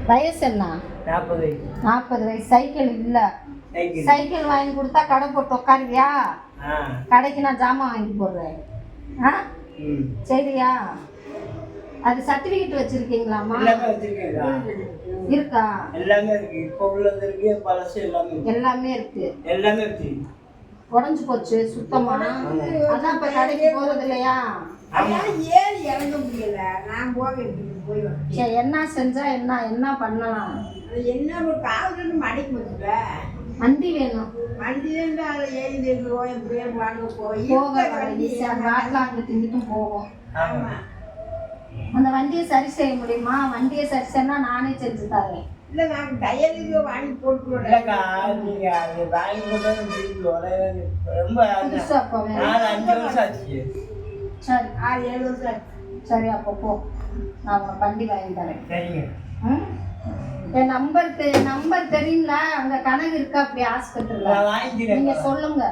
வயசு என்ன? 40 வயசு. 40 வயசு. சைக்கிள் இல்ல. சைக்கிள் வாங்கி கொடுத்தா கடை போட்டு உட்காருவியா? கடைக்கு நான் ஜாமான் வாங்கி போடுறேன். சரியா? அது சர்டிபிகேட் வச்சிருக்கீங்களாமா? இருக்கா? எல்லாமே இருக்கு. இப்போ உள்ளது இருக்கு, பழசு எல்லாமே இருக்கு. எல்லாமே இருக்கு. உடஞ்சு போச்சு சுத்தமா. அதான் இப்ப கடைக்கு போறது இல்லையா? ஏறி இறங்க முடியல. நான் சரி, என்ன செஞ்சா என்ன பண்ணலாம்? என்ன ஒரு காவல் மடைக்கு வந்துல வண்டி வேணும். வண்டி அதை ஏறி வாங்க வாட்டில் அங்கிட்டு இங்கிட்டும் போகும். ஆமா, அந்த வண்டியை சரி செய்ய முடியுமா? வண்டியை சரி செய்யனா நானே செஞ்சு தரேன். இல்லை, நாங்கள் டயருக்கு வாங்கி போட்டுருவோம். நீங்கள் அது வாங்கி போட்டாலும் ரொம்ப 5 வருஷம் ஆச்சு. சரி, 6-7 வருஷம் ஆச்சு. சரி, அப்போ போ, நான் உனக்கு வண்டி வாங்கி தரேன். சரிங்க. என் நம்பர் தெரியுங்களா? அங்கே கணக்கு இருக்கா அப்படி ஆஸ்பத்திரியில்? வாங்கிக்கிறேன். நீங்கள் சொல்லுங்க.